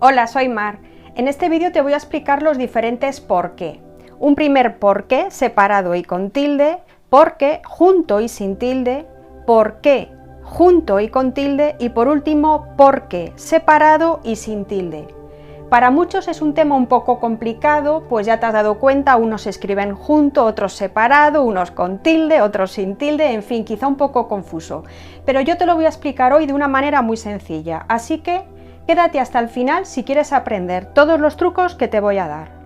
Hola, soy Mar. En este vídeo te voy a explicar los diferentes por qué. Un primer por qué separado y con tilde, por qué junto y sin tilde, por qué junto y con tilde y por último por qué separado y sin tilde. Para muchos es un tema un poco complicado, pues ya te has dado cuenta, unos se escriben junto, otros separado, unos con tilde, otros sin tilde, en fin, quizá un poco confuso. Pero yo te lo voy a explicar hoy de una manera muy sencilla, así que quédate hasta el final si quieres aprender todos los trucos que te voy a dar.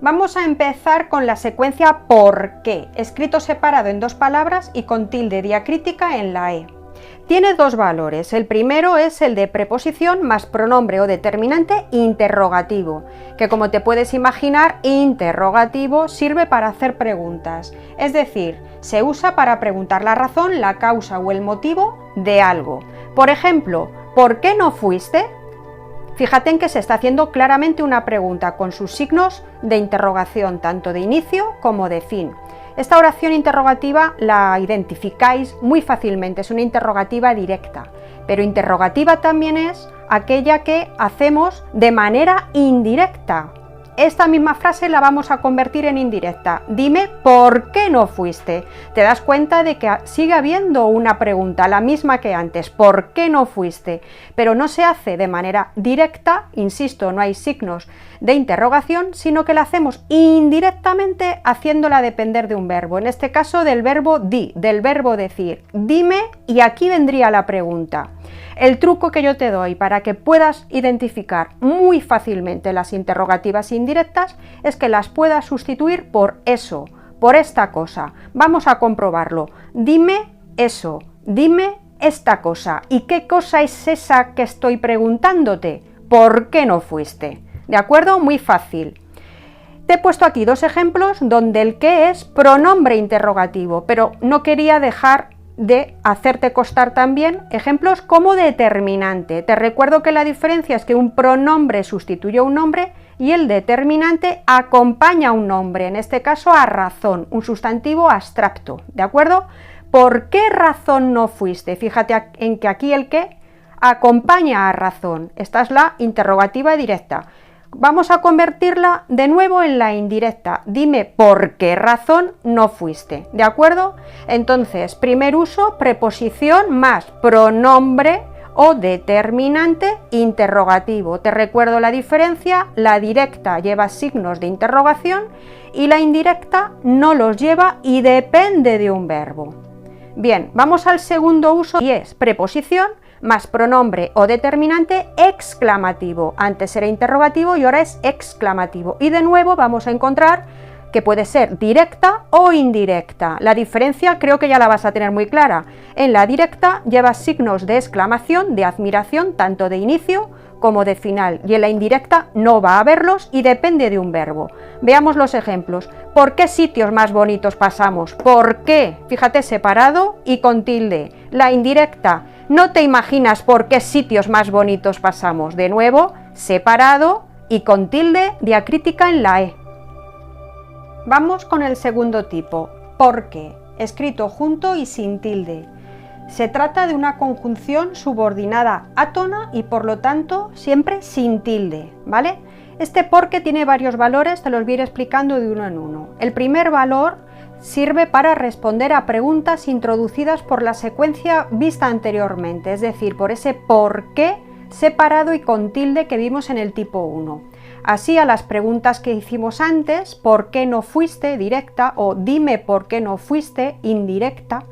Vamos a empezar con la secuencia por qué, escrito separado en dos palabras y con tilde diacrítica en la E. Tiene dos valores. El primero es el de preposición más pronombre o determinante interrogativo, que como te puedes imaginar, interrogativo sirve para hacer preguntas, es decir, se usa para preguntar la razón, la causa o el motivo de algo. Por ejemplo, ¿por qué no fuiste? Fíjate en que se está haciendo claramente una pregunta con sus signos de interrogación, tanto de inicio como de fin. Esta oración interrogativa la identificáis muy fácilmente, es una interrogativa directa, pero interrogativa también es aquella que hacemos de manera indirecta. Esta misma frase la vamos a convertir en indirecta. Dime por qué no fuiste. Te das cuenta de que sigue habiendo una pregunta, la misma que antes, ¿por qué no fuiste? Pero no se hace de manera directa, insisto, no hay signos de interrogación, sino que la hacemos indirectamente haciéndola depender de un verbo, en este caso del verbo di, del verbo decir. Dime y aquí vendría la pregunta. El truco que yo te doy para que puedas identificar muy fácilmente las interrogativas indirectas es que las puedas sustituir por eso, por esta cosa. Vamos a comprobarlo. Dime eso, dime esta cosa. ¿Y qué cosa es esa que estoy preguntándote? ¿Por qué no fuiste? ¿De acuerdo? Muy fácil. Te he puesto aquí dos ejemplos donde el qué es pronombre interrogativo, pero no quería dejar de hacerte constar también ejemplos como determinante. Te recuerdo que la diferencia es que un pronombre sustituye a un nombre y el determinante acompaña a un nombre, en este caso a razón, un sustantivo abstracto, ¿de acuerdo? ¿Por qué razón no fuiste? Fíjate en que aquí el qué acompaña a razón. Esta es la interrogativa directa. Vamos a convertirla de nuevo en la indirecta. Dime por qué razón no fuiste, ¿de acuerdo? Entonces, primer uso, preposición más pronombre o determinante interrogativo. Te recuerdo la diferencia, la directa lleva signos de interrogación y la indirecta no los lleva y depende de un verbo. Bien, vamos al segundo uso y es preposición más pronombre o determinante exclamativo. Antes era interrogativo y ahora es exclamativo. Y de nuevo vamos a encontrar que puede ser directa o indirecta. La diferencia creo que ya la vas a tener muy clara. En la directa lleva signos de exclamación, de admiración, tanto de inicio como de final. Y en la indirecta no va a haberlos y depende de un verbo. Veamos los ejemplos. ¿Por qué sitios más bonitos pasamos? ¿Por qué? Fíjate, separado y con tilde. La indirecta. No te imaginas por qué sitios más bonitos pasamos. De nuevo, separado y con tilde diacrítica en la E. Vamos con el segundo tipo, por qué, escrito junto y sin tilde. Se trata de una conjunción subordinada átona y por lo tanto siempre sin tilde, ¿vale? Este por qué tiene varios valores, te los voy a ir explicando de uno en uno. El primer valor sirve para responder a preguntas introducidas por la secuencia vista anteriormente, es decir, por ese por qué separado y con tilde que vimos en el tipo 1. Así a las preguntas que hicimos antes, ¿por qué no fuiste? Directa, o dime por qué no fuiste, indirecta,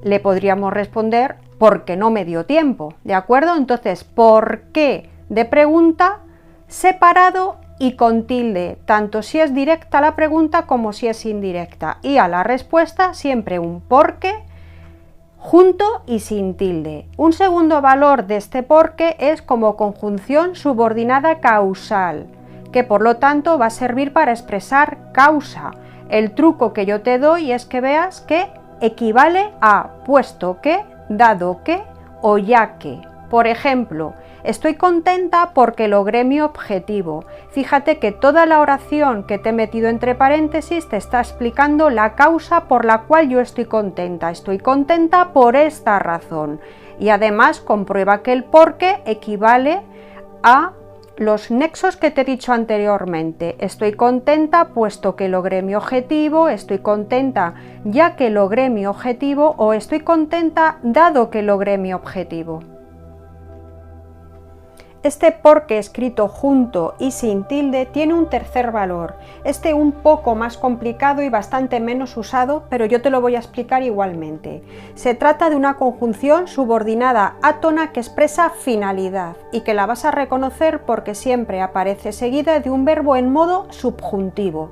le podríamos responder porque no me dio tiempo, ¿de acuerdo? Entonces, ¿por qué? De pregunta, separado y con tilde, tanto si es directa la pregunta como si es indirecta. Y a la respuesta siempre un por qué junto y sin tilde. Un segundo valor de este por qué es como conjunción subordinada causal, que por lo tanto va a servir para expresar causa. El truco que yo te doy es que veas que equivale a puesto que, dado que o ya que. Por ejemplo, estoy contenta porque logré mi objetivo. Fíjate que toda la oración que te he metido entre paréntesis te está explicando la causa por la cual yo estoy contenta. Estoy contenta por esta razón. Y además comprueba que el por qué equivale a los nexos que te he dicho anteriormente. Estoy contenta puesto que logré mi objetivo, estoy contenta ya que logré mi objetivo o estoy contenta dado que logré mi objetivo. Este porque escrito junto y sin tilde tiene un tercer valor, este un poco más complicado y bastante menos usado, pero yo te lo voy a explicar igualmente. Se trata de una conjunción subordinada átona que expresa finalidad y que la vas a reconocer porque siempre aparece seguida de un verbo en modo subjuntivo.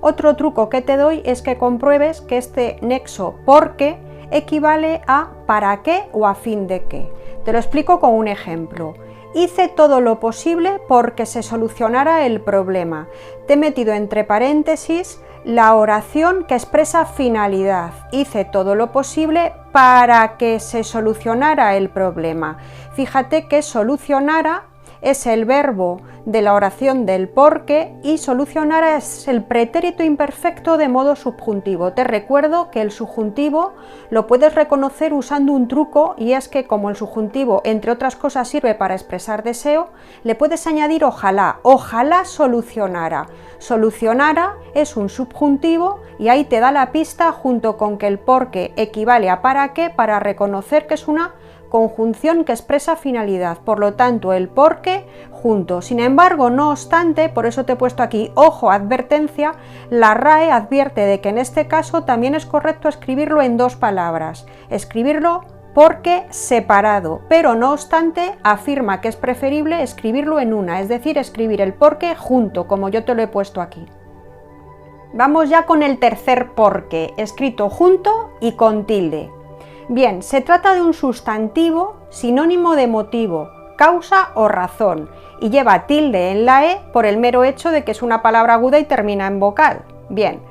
Otro truco que te doy es que compruebes que este nexo porque equivale a para qué o a fin de qué. Te lo explico con un ejemplo. Hice todo lo posible porque se solucionara el problema. Te he metido entre paréntesis la oración que expresa finalidad. Hice todo lo posible para que se solucionara el problema. Fíjate que solucionara es el verbo de la oración del porque y solucionara es el pretérito imperfecto de modo subjuntivo. Te recuerdo que el subjuntivo lo puedes reconocer usando un truco y es que como el subjuntivo entre otras cosas sirve para expresar deseo, le puedes añadir ojalá, ojalá solucionara. Solucionara es un subjuntivo y ahí te da la pista junto con que el porque equivale a para qué para reconocer que es una conjunción que expresa finalidad, por lo tanto el porque junto. Sin embargo, no obstante, por eso te he puesto aquí ojo, advertencia, la RAE advierte de que en este caso también es correcto escribirlo en dos palabras, escribirlo porque separado, pero no obstante afirma que es preferible escribirlo en una, es decir, escribir el porque junto, como yo te lo he puesto aquí. Vamos ya con el tercer porque, escrito junto y con tilde. Bien, se trata de un sustantivo sinónimo de motivo, causa o razón, y lleva tilde en la E por el mero hecho de que es una palabra aguda y termina en vocal. Bien,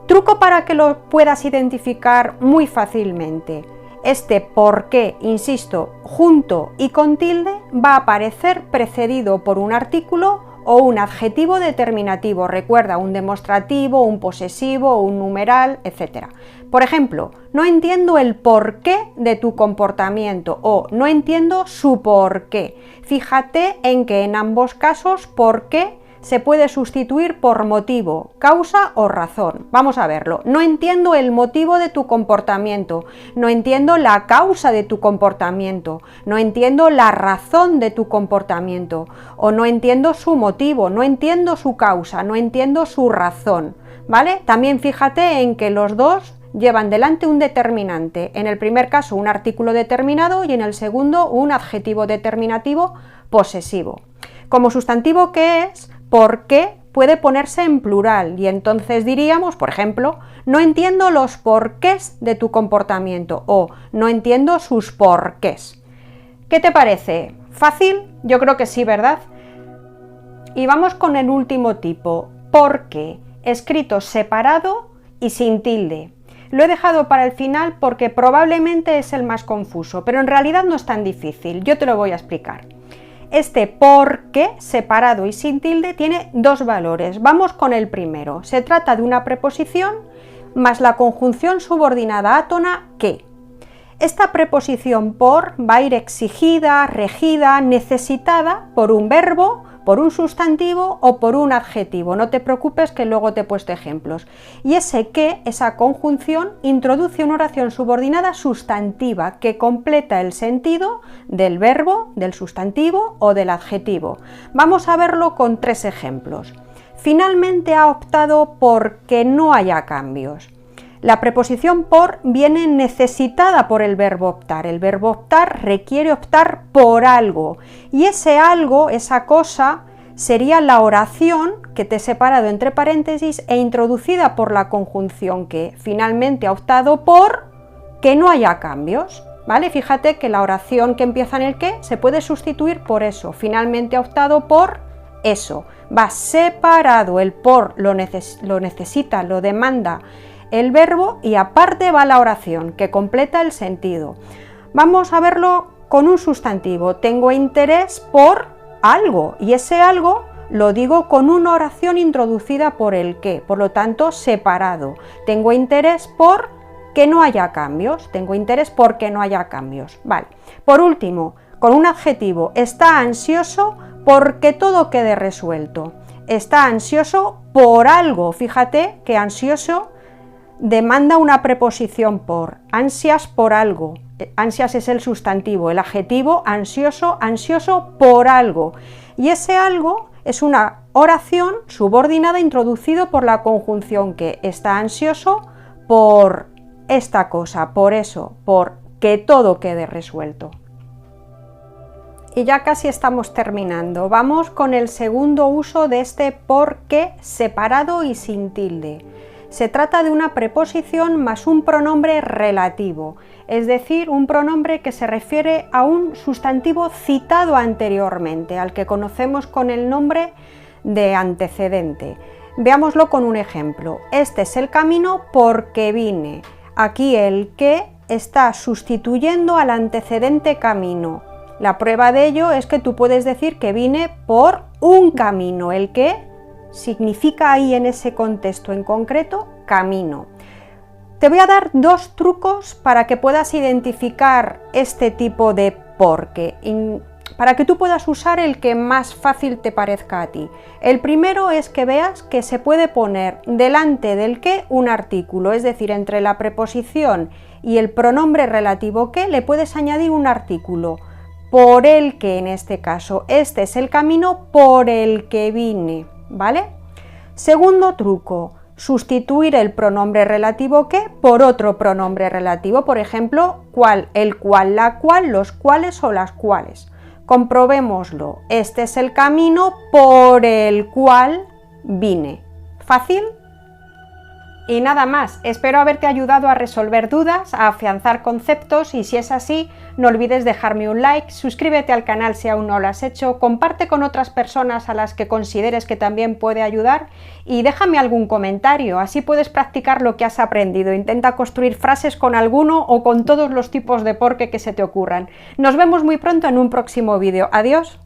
truco para que lo puedas identificar muy fácilmente. Este por qué, insisto, junto y con tilde va a aparecer precedido por un artículo o un adjetivo determinativo, recuerda, un demostrativo, un posesivo, un numeral, etc. Por ejemplo, no entiendo el porqué de tu comportamiento o no entiendo su porqué. Fíjate en que en ambos casos porqué se puede sustituir por motivo, causa o razón. Vamos a verlo. No entiendo el motivo de tu comportamiento, no entiendo la causa de tu comportamiento, no entiendo la razón de tu comportamiento, o no entiendo su motivo, no entiendo su causa, no entiendo su razón, ¿vale? También fíjate en que los dos llevan delante un determinante, en el primer caso un artículo determinado y en el segundo un adjetivo determinativo posesivo. Como sustantivo, ¿qué es? Porque puede ponerse en plural y entonces diríamos, por ejemplo, no entiendo los porqués de tu comportamiento o no entiendo sus porqués. ¿Qué te parece? ¿Fácil? Yo creo que sí, ¿verdad? Y vamos con el último tipo, porque, escrito separado y sin tilde. Lo he dejado para el final porque probablemente es el más confuso, pero en realidad no es tan difícil, yo te lo voy a explicar. Este porque, separado y sin tilde, tiene dos valores. Vamos con el primero. Se trata de una preposición más la conjunción subordinada átona que. Esta preposición por va a ir exigida, regida, necesitada por un verbo, por un sustantivo o por un adjetivo. No te preocupes que luego te he puesto ejemplos. Y ese que, esa conjunción, introduce una oración subordinada sustantiva que completa el sentido del verbo, del sustantivo o del adjetivo. Vamos a verlo con tres ejemplos. Finalmente ha optado por que no haya cambios. La preposición por viene necesitada por el verbo optar. El verbo optar requiere optar por algo y ese algo, esa cosa, sería la oración que te he separado entre paréntesis e introducida por la conjunción que finalmente ha optado por que no haya cambios. ¿Vale? Fíjate que la oración que empieza en el que se puede sustituir por eso. Finalmente ha optado por eso. Va separado, el por lo necesita, lo demanda el verbo y aparte va la oración que completa el sentido. Vamos a verlo con un sustantivo. Tengo interés por algo y ese algo lo digo con una oración introducida por el que, por lo tanto separado. Tengo interés por que no haya cambios. Tengo interés por que no haya cambios. Vale. Por último, con un adjetivo, está ansioso porque todo quede resuelto. Está ansioso por algo. Fíjate que ansioso demanda una preposición por. Ansias por algo. Ansias es el sustantivo, el adjetivo ansioso, ansioso por algo. Y ese algo es una oración subordinada introducido por la conjunción que. Está ansioso por esta cosa, por eso, por que todo quede resuelto. Y ya casi estamos terminando. Vamos con el segundo uso de este porque separado y sin tilde. Se trata de una preposición más un pronombre relativo, es decir, un pronombre que se refiere a un sustantivo citado anteriormente, al que conocemos con el nombre de antecedente. Veámoslo con un ejemplo. Este es el camino porque vine. Aquí el que está sustituyendo al antecedente camino. La prueba de ello es que tú puedes decir que vine por un camino, el que significa ahí en ese contexto en concreto camino. Te voy a dar dos trucos para que puedas identificar este tipo de porque, para que tú puedas usar el que más fácil te parezca a ti. El primero es que veas que se puede poner delante del que un artículo, es decir, entre la preposición y el pronombre relativo que le puedes añadir un artículo. Por el que, en este caso, este es el camino por el que vine, ¿vale? Segundo truco, sustituir el pronombre relativo que por otro pronombre relativo, por ejemplo, cual, el cual, la cual, los cuales o las cuales. Comprobémoslo, este es el camino por el cual vine. ¿Fácil? Y nada más, espero haberte ayudado a resolver dudas, a afianzar conceptos y si es así, no olvides dejarme un like, suscríbete al canal si aún no lo has hecho, comparte con otras personas a las que consideres que también puede ayudar y déjame algún comentario, así puedes practicar lo que has aprendido. Intenta construir frases con alguno o con todos los tipos de porque que se te ocurran. Nos vemos muy pronto en un próximo vídeo. Adiós.